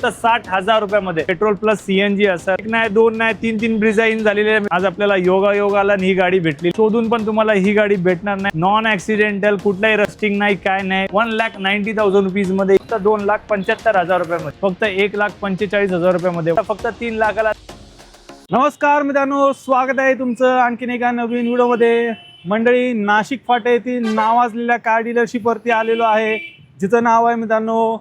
फक्त 60,000 रुपयामध्ये petrol plus CNG असं एक नाही दोन नाही तीन ब्रिझा इन झालेले आज आपल्याला योगाला ही गाडी भेटली शोधून पण तुम्हाला ही गाडी भेटणार नाही नॉन ऍक्सिडेंटल कुठलाही रस्टिंग नाही काय नाही 1,90,000 रुपीज मध्ये फक्त 2,75,000 रुपयामध्ये फक्त 1,45,000 रुपयामध्ये फक्त 3 लाखाला। नमस्कार मित्रांनो, स्वागत आहे तुमचं आणखीन एका नवीन व्हिडिओमध्ये। मंडळी, नाशिक फाटा येथील नावाजलेल्या कार डीलरशिप वरती आलेलो आहे, जिचं नाव आहे मित्रांनो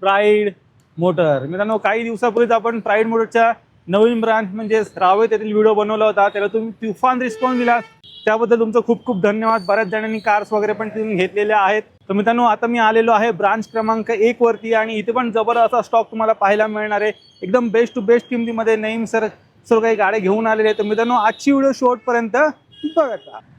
प्राईड मोटर। मित्रांनो, काही दिवसापूर्वीच आपण प्राईड मोटरच्या नवीन ब्रांच म्हणजे रावेत येथील व्हिडिओ बनवला होता, त्याला तुम्ही तुफान रिस्पॉन्स दिला, त्याबद्दल तुमचं खूप खूप धन्यवाद। बऱ्याच जणांनी कार्स वगैरे पण तुम्ही घेतलेल्या आहेत। तर मित्रांनो, आता मी आलेलो आहे ब्रांच क्रमांक 1 वरती आणि इथे पण जबरदस्त असा स्टॉक तुम्हाला पाहायला मिळणार आहे। एकदम बेस्ट टू बेस्ट किमतीमध्ये नईम सर सर्व काही गाड्या घेऊन आलेले आहेत। तर मित्रांनो, आजची व्हिडिओ शेवटपर्यंत बघा।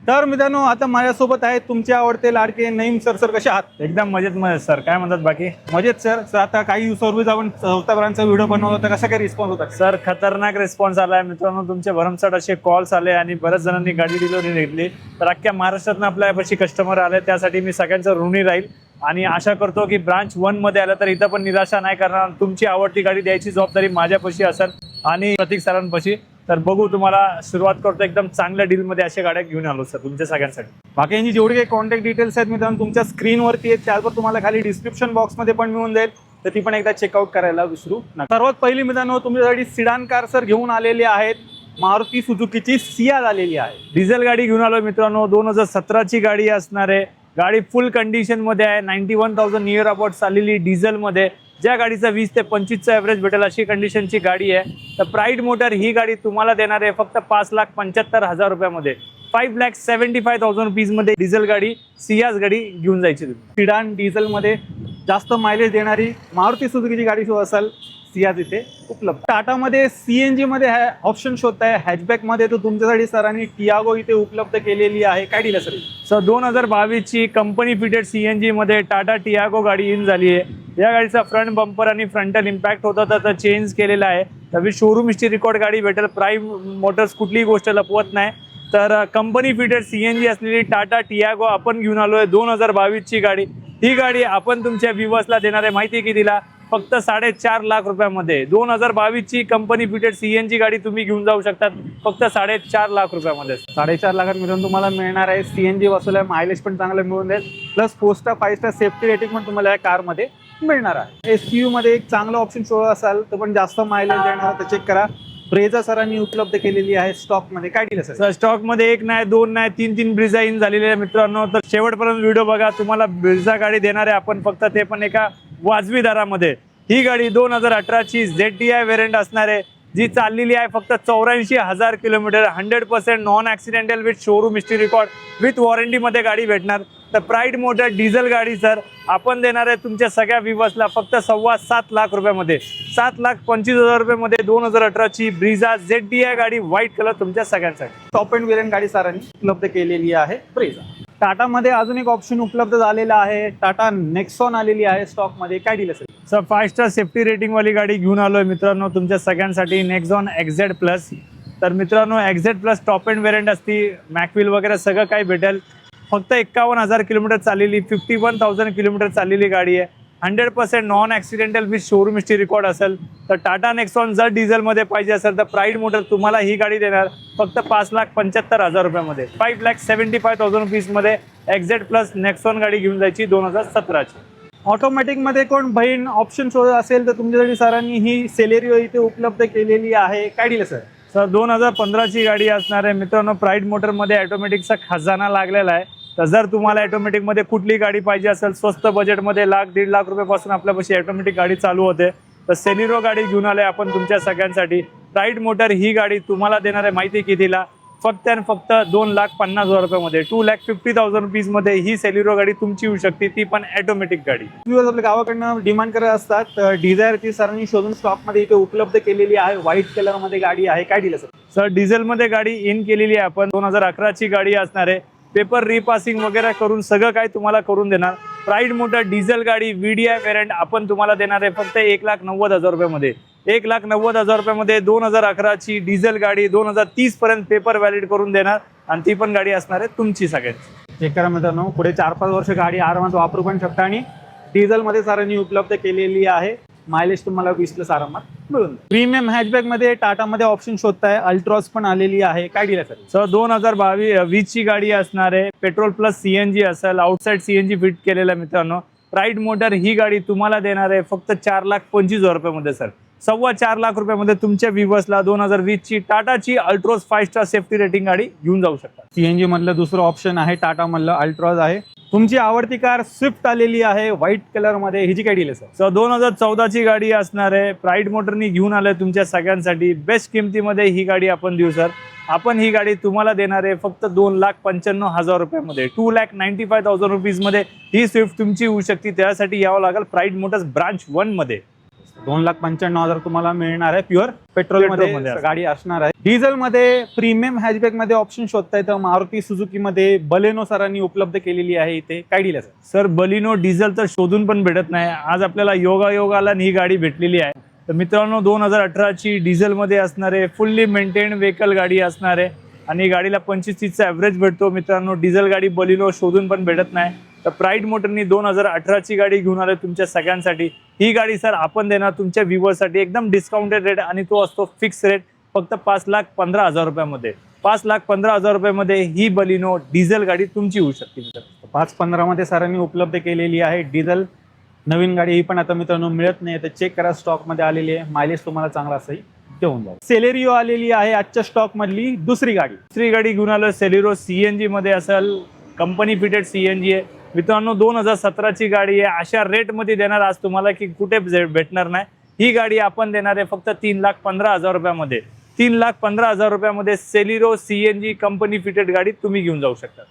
तर मित्रांनो, आता माझ्यासोबत आहेत तुमचे आवडते लाडके नईम सर। सर कसे आहात? एकदम मजेत सर, काय म्हणतात बाकी? मजेत सर। आता काही दिवसापूर्वीच आपण चौथा ब्रांचचा व्हिडिओ बनवला होता, कसा काय रिस्पॉन्स होता? सर खतरनाक रिस्पॉन्स आलाय मित्रांनो, तुमचे भरमसाठ असे कॉल्स आले आणि बऱ्याच जणांनी गाडी डिलिव्हरी घेतली। तर अख्ख्या महाराष्ट्रातून आपल्यापाशी कस्टमर आले, त्यासाठी मी सगळ्यांचं ऋणी राहील आणि आशा करतो की ब्रांच 1 मध्ये आलं तर इथं पण निराशा नाही करणार। तुमची आवडती गाडी द्यायची जबाबदारी माझ्यापाशी असेल आणि प्रतीक सरांपाशी। तर बघू, तुम्हाला सुरुवात करतो एकदम चांगल्या डील मध्ये अशा गाड्या घेऊन आलो सर तुमच्या सगळ्यांसाठी। बाकी यांची जेवढी काही कॉन्टॅक्ट डिटेल्स आहेत मित्रांनो तुमच्या स्क्रीनवरती आहेत, त्यावर तुम्हाला खाली डिस्क्रिप्शन बॉक्समध्ये पण मिळून जाईल, तर ती पण एकदा चेकआउट करायला विसरू नका। सर्वात पहिली मित्रांनो, तुमच्यासाठी सिडान कार सर घेऊन आलेली आहेत, मारुती सुझुकीची सियाज आलेली आहे। डिझेल गाडी घेऊन आलो मित्रांनो, 2017 ची गाडी असणार आहे। गाडी फुल कंडिशन मध्ये आहे, 91,000 नियर अबाउट चाललेली डिझेल मध्ये, ज्या गाडीचा 20 ते 25चा ॲव्हरेज भेटेल अशी कंडिशनची गाडी आहे। तर प्राईड मोटर ही गाडी तुम्हाला देणार आहे फक्त 5,75,000 रुपयामध्ये, 5,75,000 रुपीज मध्ये डिझेल गाडी सियाज गाडी घेऊन जायची तुम्ही। सिडान डिझेल मध्ये जास्त मायलेज देणारी मारुती सुझुकीची गाडी शो असेल सियाज इथे उपलब्ध। टाटामध्ये सीएनजी मध्ये ऑप्शन शोधताय हॅचबॅक मध्ये, तर तुमच्यासाठी सरांनी टियागो इथे उपलब्ध केलेली आहे। काय डील सर? सर 2022 ची कंपनी फिटेड सीएनजी मध्ये टाटा टियागो गाडी इन झाली आहे। या गाडीचा फ्रंट बंपर आणि फ्रंटल इम्पॅक्ट होता तर चेंज केलेला आहे। तर शोरूम हिस्ट्री रेकॉर्ड गाडी भेटेल। प्राईम मोटर्स कुठलीही गोष्ट लपवत नाही, तर कंपनी फिटेड सीएनजी असलेली टाटा टियागो आपण घेऊन आलोय 2022 ची गाडी। ही गाडी आपण तुमच्या व्ह्युअर्सला देणार आहे माहिती कितीला? फक्त 4.5 लाख रुपयामध्ये। 2022 ची कंपनी फिटेड सीएनजी गाडी तुम्ही घेऊन जाऊ शकतात फक्त 4.5 लाख रुपयामध्ये। 4.5 लाखात मिळून तुम्हाला मिळणार आहे सीएनजी वसूल, मायलेज पण चांगलं मिळून जाईल, plus 4 star 5 star safety rating पण तुम्हाला या कारमध्ये मिळणार आहे। एसयूव्ही मध्ये एक चांगला ऑप्शन शो असाल तर पण जास्त मायलेज देणार, तर चेक करा, ब्रेझा सरांनी उपलब्ध केलेली आहे स्टॉक मध्ये। काय डील सर? स्टॉक मध्ये 1 नाही 2 नाही तीन ब्रिझा इन झालेले आहे मित्रांनो, तर शेवटपर्यंत व्हिडिओ बघा। तुम्हाला ब्रिझा गाडी देणार आहे आपण फक्त, ते पण एका वाजवी दरामध्ये। ही गाडी 2018 ची ZDI व्हेरियंट असणार आहे, जी चाललेली आहे फक्त 84,000 kilometre, 100% non accidental with showroom history record with warranty मध्ये गाडी भेटणार। तर प्राईड मोटर डिझेल गाडी सर आपण देणार आहे तुमच्या सगळ्या व्ह्युअर्सला फक्त 7.25 लाख रुपयामध्ये, 7,25,000 रुपयामध्ये 2018 ची ब्रिझा ZDI गाडी व्हाईट कलर तुमच्या सगळ्यांसाठी। टॉप एंड व्हेरियंट गाडी सरांनी उपलब्ध केलेली आहे ब्रेझा। टाटा मध्ये अजून एक ऑप्शन उपलब्ध झालेला आहे, टाटा नेक्सॉन आलेली आहे स्टॉक मध्ये। काय डील असेल सर? 5 स्टार सेफ्टी रेटिंग वाली गाडी घेऊन आलोय मित्रांनो तुमच्या सगळ्यांसाठी, नेक्सॉन XZ प्लस। तर मित्रांनो XZ plus top end variant असती, मॅकव्हील वगैरे सगळं काही भेटेल। फक्त 51,000 किलोमीटर चाललेली, 51,000 किलोमीटर चाललेली गाडी आहे, 100% non accidental with showroom history record असेल। तर टाटा नेक्सॉन जर डिझेलमध्ये पाहिजे असेल तर प्राईड मोटर तुम्हाला ही गाडी देणार फक्त 5,75,000 रुपयामध्ये, 5,75,000 रुपीजमध्ये XZ प्लस नेक्सॉन गाडी घेऊन जायची 2017 ची। ऑटोमॅटिक मध्ये कोण बहीण ऑप्शन शोधत असेल तर तुमच्यासाठी सरांनी ही सेलेरिओ इथे उपलब्ध केलेली आहे। काय डील सर? सर 2015 ची गाडी असणार आहे मित्रांनो, प्राईड मोटर मध्ये ऑटोमॅटिकचा खजाना लागलेला आहे। तर जर तुम्हाला ऑटोमॅटिक मध्ये कुठली गाडी पाहिजे असेल स्वस्त बजेटमध्ये, 1,00,000-1.5 लाख रुपयापासून आपल्यापाशी ऑटोमॅटिक गाडी चालू होते। तर सेलेरिओ गाडी घेऊन आले आपण तुमच्या सगळ्यांसाठी। प्राईड मोटर ही गाडी तुम्हाला देणार आहे माहिती कितीला? फक्त आणि फक्त 2,50,000 रुपयामध्ये, 2,50,000 रुपीज मध्ये ही सेलेरिओ गाडी तुमची होऊ शकते, ती पण ऑटोमॅटिक गाडी। आपल्या गावाकडनं डिमांड करत असतात, डिझायर ती सरांनी शोधून स्टॉक मध्ये इथे उपलब्ध केलेली आहे, व्हाईट कलर मध्ये गाडी आहे। काय डील सर? सर डिझेल मध्ये गाडी इन केलेली आहे आपण, 2011 ची गाडी असणार आहे, पेपर रिपासिंग वगैरे करून सगळं काही तुम्हाला करून देणार। प्राईड मोटर डिझेल गाडी VDI व्हेरियंट आपण तुम्हाला देणार आहे फक्त 1,90,000 रुपयामध्ये, 1,90,000 रुपयामध्ये 2011 ची डिझेल गाडी 2030 पर्यंत पेपर व्हॅलिड करून देणार आणि ती पण गाडी असणार आहे तुमची सगळ्यांची। चेक करा मित्रांनो, पुढे 4-5 वर्ष गाडी आरामात वापरू पण शकता आणि डिझेल मध्ये सरांनी उपलब्ध केलेली आहे। मायलेज तुम्हाला 20 आरामात मिळून. प्रीमियम हॅचबॅक मध्ये टाटामध्ये ऑप्शन शोधताय, अल्ट्रॉज पण आलेली आहे. काय डील आहे सर? 2020 ची गाडी असणार आहे. पेट्रोल प्लस सीएनजी असेल, आउटसाइड सीएनजी फिट केलेला मित्रांनो. प्राईड मोटर ही गाडी तुम्हाला देणार आहे फक्त 4,25,000 रुपयामध्ये सर. 4.25 लाख रुपयामध्ये तुमच्या व्ह्युअर्सला 2020 ची टाटाची अल्ट्रॉज 5 स्टार सेफ्टी रेटिंग गाडी घेऊन जाऊ शकता. सीएनजी मधलं दुसरं ऑप्शन आहे, टाटा मधलं अल्ट्रॉज आहे. तुमची आवडती कार स्विफ्ट आलेली आहे व्हाईट कलर मध्ये. हिची काय डील आहे सर? 2014 ची गाडी असणार आहे. प्राईड मोटरनी घेऊन आलंय तुमच्या सगळ्यांसाठी. बेस्ट किमतीमध्ये ही गाडी आपण देऊ सर. आपण ही गाडी तुम्हाला देणार आहे फक्त 2,95,000 रुपयामध्ये. 2,95,000 रुपीज मध्ये ही स्विफ्ट तुमची होऊ शकते. त्यासाठी यावं लागेल प्राईड मोटर्स ब्रांच 1 मध्ये. 2,95,000 तुम्हाला मिळणार आहे. प्युअर पेट्रोल मध्ये गाडी असणार आहे. डिझेल मध्ये प्रीमियम हॅचबॅक मध्ये ऑप्शन शोधताय तर मारुती सुझुकी मध्ये बलेनो सरांनी उपलब्ध केलेली आहे. इथे काय डील आहे सर? बलिनो डिझेल तर शोधून पण भेटत नाही. आज आपल्याला योगायोगाला ही गाडी भेटलेली आहे. तर मित्रांनो 2018 ची डिझेल मध्ये असणार आहे. फुल्ली मेंटेन व्हेकल गाडी असणार आहे आणि गाडीला 25-30चा ॲव्हरेज भेटतो. मित्रांनो डिझेल गाडी बलिनो शोधून पण भेटत नाही. तर प्राईड मोटरनी 2018 ची गाडी घेऊन आले तुमच्या सगळ्यांसाठी. ही गाडी सर आपण देणार तुमच्या व्ह्युअर्ससाठी एकदम डिस्काउंटेड रेट आणि तो असतो फिक्स रेट फक्त 5,15,000 रुपयामध्ये. 5,15,000 रुपयामध्ये ही बलिनो डिझेल गाडी तुमची होऊ शकते. 5-15 मध्ये सरांनी उपलब्ध केलेली आहे डिझेल नवीन गाडी. ही पण आता मित्रांनो मिळत नाही, तर चेक करा, स्टॉक मध्ये आलेली आहे. मायलेज तुम्हाला चांगला असेल घेऊन जाऊ. सेलेरिओ आलेली आहे आजच्या स्टॉक मधली दुसरी गाडी घेऊन आलो. सेलेरिओ सीएनजी मध्ये असेल, कंपनी फिटेड सीएनजी आहे मित्रांनो. 2017 ची गाडी आहे. अशा रेट मध्ये देणार आज तुम्हाला की कुठे भेटणार नाही. ही गाडी आपण देणार आहे फक्त 3,15,000 रुपयामध्ये. 3,15,000 रुपयामध्ये सेलेरिओ सीएनजी कंपनी फिटेड गाडी तुम्ही घेऊन जाऊ शकता.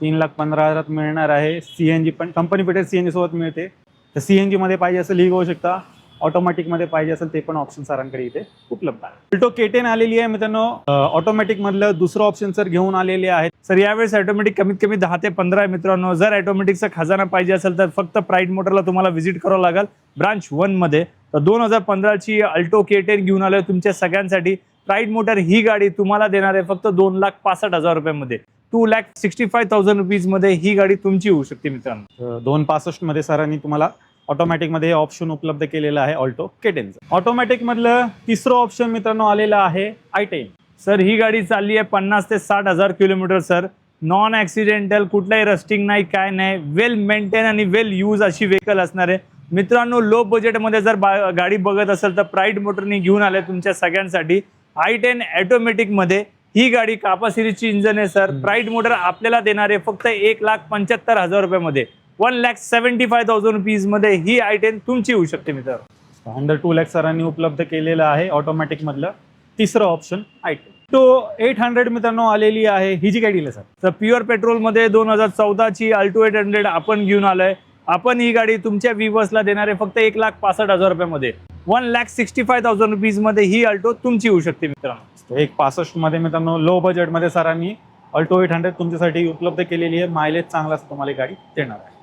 3,15,000 मिळणार आहे. सीएनजी पण कंपनी फिटेड सीएनजी सोबत मिळते. तर सीएनजी मध्ये पाहिजे असेल ही घेऊ शकता. ऑटोमॅटिक मध्ये पाहिजे असेल ते पण ऑप्शन सरांकडे इथे उपलब्ध आहे. अल्टो K10 आलेली आहे मित्रांनो. ऑटोमॅटिक मधलं दुसरं ऑप्शन सर घेऊन आलेले आहेत. सर यावेळेस ऑटोमॅटिक कमीत कमी 10 ते 15 आहे मित्रांनो. जर ऑटोमॅटिकचा खजाना पाहिजे असेल तर फक्त प्राईड मोटरला तुम्हाला व्हिजिट करावं लागेल ब्रांच 1 मध्ये. तर 2015 ची अल्टो K10 घेऊन आलोय तुमच्या सगळ्यांसाठी. प्राईड मोटर ही गाडी तुम्हाला देणार आहे फक्त 2,65,000 रुपयामध्ये. 2,65,000 रुपीज मध्ये ही गाडी तुमची होऊ शकते मित्रांनो. 2,65 मध्ये सरांनी तुम्हाला ऑटोमॅटिक मध्ये ऑप्शन उपलब्ध केलेला आहे ऑल्टो K10. ऑटोमॅटिक मधलं तिसरं ऑप्शन मित्रांनो आलेलं आहे i10. सर ही गाडी चालली आहे 50 ते 60,000 किलोमीटर सर. नॉन ऍक्सिडेंटल, कुठलाही रस्टिंग नाही, काय नाही. वेल मेंटेन आणि वेल यूज अशी व्हेकल असणार आहे मित्रांनो. लो बजेटमध्ये जर गाडी बघत असेल तर प्राईड मोटरनी घेऊन आले तुमच्या सगळ्यांसाठी i10 ऑटोमॅटिक मध्ये. ही गाडी कापा सिरीजची इंजन आहे सर. प्राईड मोटर आपल्याला देणार आहे फक्त 1,75,000 रुपयामध्ये. 1,75,000 रुपीज मध्ये ही i10 तुमची होऊ शकते मित्रांनो. अंडर 2 लाख सरांनी उपलब्ध केलेलं आहे ऑटोमॅटिक मधलं तिसरं ऑप्शन i10. तो 800 मित्रांनो आलेली आहे. ही जी काय डील आहे सर? तर प्युअर पेट्रोल मध्ये 2014 ची अल्टो 800 आपण घेऊन आलोय. आपण ही गाडी तुमच्या व्ह्युअर्सला देणार आहे फक्त 1,65,000 रुपयामध्ये. 1,65,000 रुपीज मध्ये ही अल्टो तुमची होऊ शकते मित्रांनो. 1,65 मध्ये मित्रांनो लो बजेट मध्ये सरांनी अल्टो 800 तुमच्यासाठी उपलब्ध केलेली आहे. मायलेज चांगला तुम्हाला गाडी देणार आहे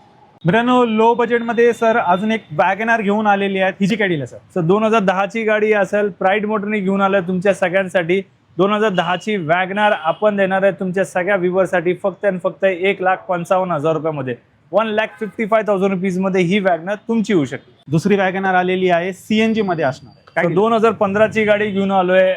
मित्रांनो. लो बजेट मध्ये सर अजून एक वॅगनार घेऊन आलेली आहे. हिची काय डील आहे सर? 2010 ची गाडी असेल. प्राईड मोटरने घेऊन आलोय तुमच्या सगळ्यांसाठी. 2010 ची वॅगनार आपण देणार आहे तुमच्या सगळ्या व्ह्युअर्ससाठी फक्त आणि फक्त 1,55,000 रुपयामध्ये. 1,55,000 रुपीज मध्ये ही वॅगनार तुमची होऊ शकते. दुसरी वॅगनार आलेली आहे सीएनजी मध्ये असणार आहे. 2015 ची गाडी घेऊन आलोय.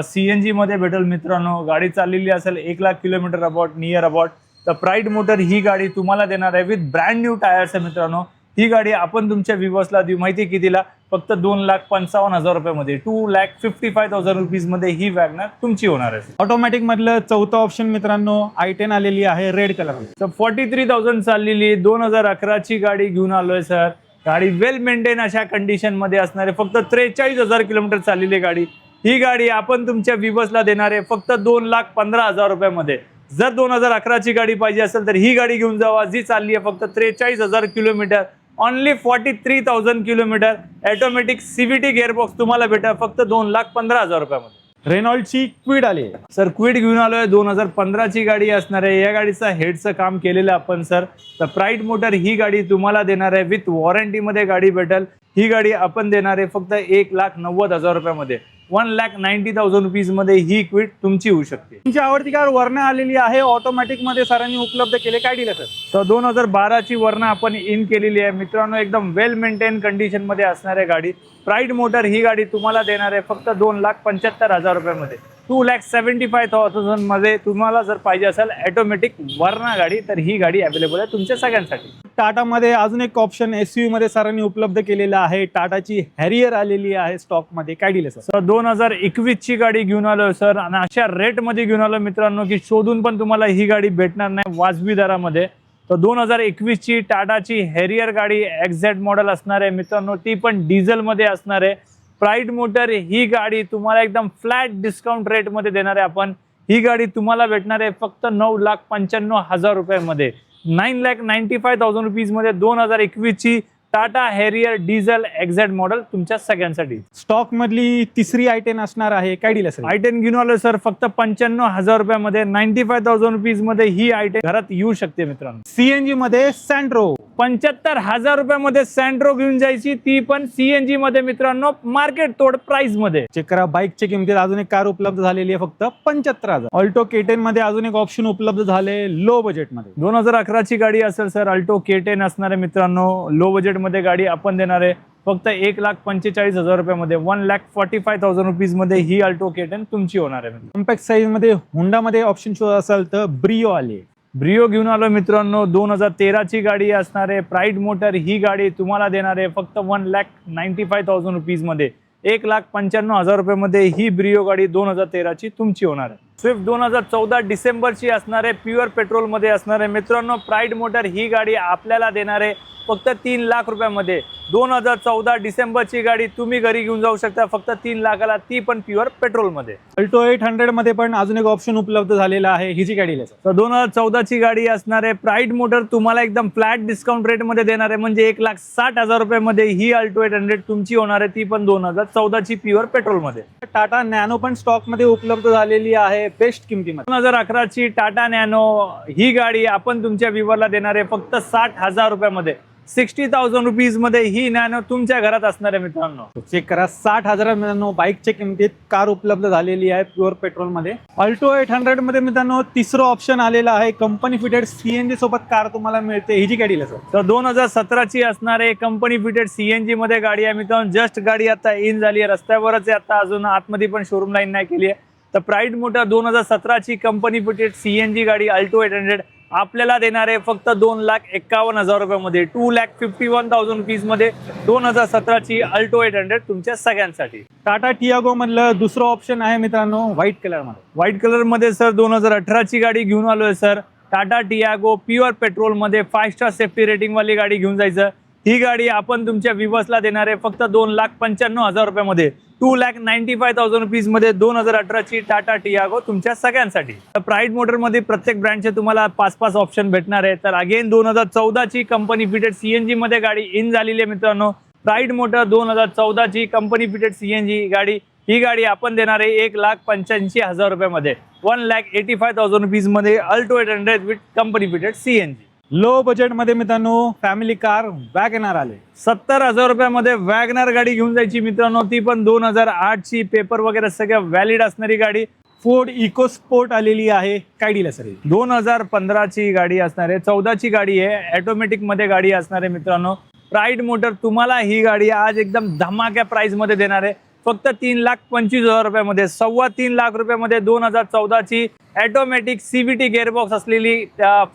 सीएनजी मध्ये भेटेल मित्रांनो. गाडी चाललेली असेल 1,00,000 किलोमीटर अबाउट, नियर अबाउट. तर प्राईड मोटर ही गाडी तुम्हाला देणार आहे विथ ब्रँड न्यू टायर्स आहे मित्रांनो. ही गाडी आपण तुमच्या व्ह्युअर्सला देऊ माहिती कितीला? फक्त 2,55,000 रुपयामध्ये. 2,55,000 रुपीज मध्ये ही वॅगनार तुमची होणार आहे. ऑटोमॅटिक मधलं चौथं ऑप्शन मित्रांनो i10 आलेली आहे रेड कलर. तर 43,000 चाललेली 2011 ची गाडी घेऊन आलोय सर. गाडी वेल मेंटेन अशा कंडिशन मध्ये असणार आहे. फक्त 43,000 किलोमीटर चाललेली गाडी. ही गाडी आपण तुमच्या व्ह्युअर्सला देणार आहे फक्त 2,15,000 रुपयामध्ये. जर 2011 ची गाडी पाहिजे असेल तर ही गाडी घेऊन जावा. जी चालली आहे फक्त 43,000 kilometre. Only 43,000 kilometre. Automatic CVT gearbox तुम्हाला भेटा फक्त 2,15,000 रुपयामध्ये. रेनॉल्डची क्विड आली आहे सर. क्विड घेऊन आलोय. 2015 ची गाडी असणार आहे. या गाडीचं हेडचं काम केलेलं आपण सर. तर प्राईड मोटर ही गाडी तुम्हाला देणार आहे विथ वॉरंटी मध्ये गाडी भेटेल. ही गाडी आपण देणार आहे फक्त 1,90,000 रुपयामध्ये. 1,90,000 रुपीजमध्ये ही क्विट तुमची होऊ शकते. तुमची आवडती कार वर्णा आलेली आहे ऑटोमॅटिक मध्ये सरांनी उपलब्ध केले. काय डील आहे सर? तर 2012ची वर्णा आपण इन केलेली आहे मित्रांनो. एकदम वेल मेंटेन कंडिशन मध्ये असणारी गाडी. प्राईड मोटर ही गाडी तुम्हाला देणार आहे फक्त 2,75,000 रुपयामध्ये. 2,75,000 मध्ये तुम्हाला जर पाहिजे असेल ऑटोमॅटिक वर्णा गाडी तर ही गाडी अवेलेबल आहे तुमच्या सगळ्यांसाठी. टाटामध्ये अजून एक ऑप्शन एसयूव्ही मध्ये सरांनी उपलब्ध केलेला आहे. टाटाची हॅरियर आलेली आहे स्टॉक मध्ये. काय डील आहे सर? 2021 ची गाडी घेऊन आलो सर आणि अशा रेट मध्ये घेऊन आलो मित्रांनो की शोधून पण तुम्हाला ही गाडी भेटणार नाही वाजवी दरामध्ये. तर 2021 ची टाटाची हॅरियर गाडी एक्झॅक्ट मॉडेल असणार आहे मित्रांनो. ती पण डिझेल मध्ये असणार आहे. प्राईड मोटर ही गाडी तुम्हाला एकदम फ्लॅट डिस्काउंट रेट मध्ये देणार आहे आपण. ही गाडी तुम्हाला भेटणार आहे फक्त 9,95,000 रुपयामध्ये. 9,95,000 रुपीज मध्ये 2021 ची Tata Harrier diesel exact model तुमच्या सगळ्यांसाठी. स्टॉक मधली तिसरी आयटेन असणार आहे. काय डील आहे सर? आयटेन घेऊन आलो सर फक्त 95,000 रुपयामध्ये. 95,000 रुपीज मध्ये ही आयटेन घरात येऊ शकते मित्रांनो. सीएनजी मध्ये सँड्रो 75,000 रुपयामध्ये सँड्रो घेऊन जायची, ती पण सीएनजी मध्ये मित्रांनो मार्केट तोड प्राइस मध्ये. चेक करा बाईकच्या किमतीत अजून एक कार उपलब्ध झालेली आहे फक्त 75,000. ऑल्टो K10 मध्ये अजून एक ऑप्शन उपलब्ध झाले लो बजेट मध्ये. 2011 ची गाडी असेल सर. अल्टो K10 असणार आहे मित्रांनो. लो बजेट मध्ये गाडी आपण देणार आहे फक्त 1,45,000 रुपयामध्ये. 1,45,000 रुपीज मध्ये ही अल्टो K10 तुमची होणार आहे. कॉम्पॅक्ट साईज मध्ये होंडा मध्ये ऑप्शन शो असेल तर ब्रिओ आले. ब्रिओ घेऊन आलो मित्रांनो. 2013 ची गाडी असणार आहे. प्राईड मोटर ही गाडी तुम्हाला देणार आहे फक्त 1,95,000 रुपीज मध्ये. 1,95,000 रुपयामध्ये ही ब्रिओ गाडी 2013 ची तुमची होणार आहे. स्विफ्ट 2014 डिसेंबरची असणार आहे. प्युअर पेट्रोल मध्ये असणार आहे मित्रांनो. प्राईड मोटर ही गाडी आपल्याला देणार आहे फक्त 3 लाख रुपयामध्ये. 2014 डिसेंबरची गाडी तुम्ही घरी घेऊन जाऊ शकता फक्त 3 लाखाला, ती पण प्युअर पेट्रोल मध्ये. अल्टो 800 मध्ये पण अजून एक ऑप्शन उपलब्ध झालेला आहे. हिची गाडी आहे तर 2014 ची गाडी असणार आहे. प्राईड मोटर तुम्हाला एकदम फ्लॅट डिस्काउंट रेट मध्ये देणार आहे म्हणजे 1,60,000 रुपयामध्ये ही अल्टो 800 तुमची होणार आहे. ती पण 2014 ची प्युअर पेट्रोल मध्ये. टाटा नॅनो पण स्टॉक मध्ये उपलब्ध झालेली आहे बेस्ट किमतीमध्ये. 2011 ची टाटा नॅनो ही गाडी आपण तुमच्या व्ह्यूअरला देणार आहे फक्त 60,000 रुपयामध्ये. 60,000 रुपीज मध्ये ही नॅनो तुमच्या घरात असणार आहे मित्रांनो. चेक करा 60,000 मित्रांनो बाईकच्या किमतीत कार उपलब्ध झालेली आहे प्युअर पेट्रोल मध्ये. अल्टो 800 मध्ये मित्रांनो तिसरं ऑप्शन आलेलं आहे. कंपनी फिटेड सीएनजी सोबत कार तुम्हाला मिळते. हिची गाडी आहे तर 2017 ची असणार आहे. कंपनी फिटेड सीएनजी मध्ये गाडी आहे मित्रांनो. जस्ट गाडी आता इन झाली आहे. रस्त्यावरच आहे आता, अजून आतमध्ये पण शोरूम लाईन नाही केली आहे. तर प्राईड मोटर 2017 ची कंपनी फिटेड सीएनजी गाडी अल्टो 800 आपल्याला देणार आहे फक्त 2,51,000 रुपयामध्ये. 2,51,000 रुपीज मध्ये 2017 ची अल्टो 800 तुमच्या सगळ्यांसाठी. टाटा टियागो मधलं दुसरं ऑप्शन आहे मित्रांनो व्हाईट कलर मध्ये. व्हाईट कलर मध्ये सर 2018 ची गाडी घेऊन आलोय sir. Tata Tiago pure petrol मध्ये 5 स्टार सेफ्टी रेटिंग वाली गाडी घेऊन जायचं. ही गाडी आपण तुमच्या व्ह्यूअर्सला देणार आहे फक्त 2,95,000 रुपयामध्ये. 2,95,000 रुपीज मध्ये 2018 ची टाटा टियागो तुमच्या सगळ्यांसाठी. प्राईड मोटर मध्ये प्रत्येक ब्रँडचे तुम्हाला 5-5 ऑप्शन भेटणार आहे. तर अगेन 2014 ची कंपनी फिटेड सीएनजी मध्ये गाडी इन झालेली आहे मित्रांनो. प्राईड मोटर 2014 ची कंपनी फिटेड सीएनजी गाडी ही गाडी आपण देणार आहे 1,85,000 रुपयामध्ये. 1,85,000 रुपीज मध्ये Alto 800 with company fitted CNG. Low budget मध्ये मित्रांनो फॅमिली कार वॅगनर आले. 70,000 रुपयामध्ये वॅगनर गाडी घेऊन जायची मित्रांनो. ती पण 2008 ची पेपर वगैरे सगळं व्हॅलिड असणारी गाडी. फोर्ड इको स्पोर्ट आलेली आहे. काय डील आहे सर? 2015 ची गाडी असणार आहे. 14 ची गाडी आहे. ऑटोमॅटिक मध्ये गाडी असणार आहे मित्रांनो. प्राईड मोटर तुम्हाला ही गाडी आज एकदम धमाक्या प्राइस मध्ये देणार आहे फक्त 3,25,000 रुपयामध्ये. 3.25 लाख रुपयामध्ये 2014 ची ऑटोमॅटिक सीव्हीटी गेअरबॉक्स असलेली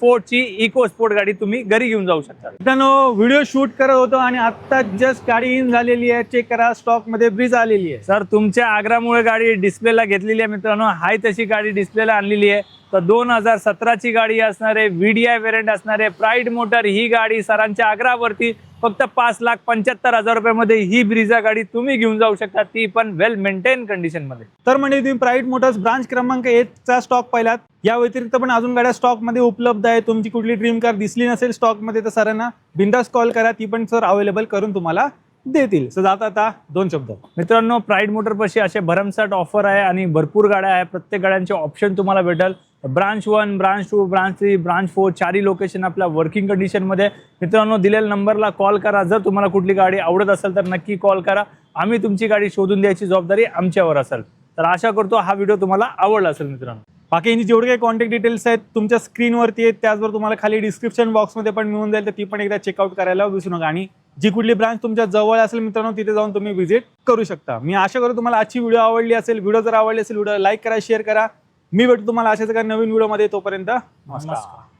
फोर्डची इको स्पोर्ट गाडी तुम्ही घरी घेऊन जाऊ शकता. मित्रांनो व्हिडिओ शूट करत होतो आणि आता जस्ट गाडी इन झालेली आहे. चेक करा स्टॉक मध्ये ब्रिज आलेली आहे. सर तुमच्या आग्रामुळे गाडी डिस्प्लेला घेतलेली आहे मित्रांनो. हाय तशी गाडी डिस्प्लेला आणलेली आहे. तर 2017 ची गाडी असणार आहे. VDI वेरियंट असणार आहे. प्राईड मोटर ही गाडी सरांच्या आग्रावरती फक्त 5,75,000 रुपयामध्ये ही ब्रिझा गाडी तुम्ही घेऊन जाऊ शकता. ती पण वेल मेंटेन कंडिशन मध्ये. तर म्हणजे तुम्ही प्राईड मोटर्स ब्रांच क्रमांक 1 चा स्टॉक पाहिलात. या व्यतिरिक्त पण अजून गाड्या स्टॉक मध्ये उपलब्ध आहे. तुमची कुठली ड्रीम कार दिसली नसेल स्टॉक मध्ये तर सरांना बिंदास कॉल करा. ती पण सर अवेलेबल करून तुम्हाला देतील. सो जाता आता 2 शब्द मित्रांनो. प्राईड मोटर पाशी असे भरमसाठ ऑफर आहे आणि भरपूर गाड्या आहे. प्रत्येक गाड्यांचे ऑप्शन तुम्हाला भेटेल. ब्रांच 1, ब्रांच 2, ब्रांच 3, ब्रांच 4 चारही लोकेशन आपल्या वर्किंग कंडिशन मध्ये. मित्रांनो दिलेल्या नंबरला कॉल करा. जर तुम्हाला कुठली गाडी आवडत असेल तर नक्की कॉल करा. आम्ही तुमची गाडी शोधून द्यायची जबाबदारी आमच्यावर असेल. तर आशा करतो हा व्हिडिओ तुम्हाला आवडला असेल मित्रांनो. बाकी यांची जेवढे काही कॉन्टॅक्ट डिटेल्स आहेत तुमच्या स्क्रीनवरती आहेत, त्याचबरोबर तुम्हाला खाली डिस्क्रिप्शन बॉक्समध्ये पण मिळून जाईल, तर ती पण एकदा चेकआउट करायला विसरू नका. आणि जी कुठली ब्रांच तुमच्या जवळ असेल मित्रांनो तिथे जाऊन तुम्ही व्हिजिट करू शकता. मी आशा करतो तुम्हाला आजची व्हिडिओ आवडली असेल. व्हिडिओ जर आवडली असेल व्हिडिओ लाईक करा, शेअर करा. मी भेटतो तुम्हाला अशाच एका नवीन व्हिडिओमध्ये. तोपर्यंत नमस्कार.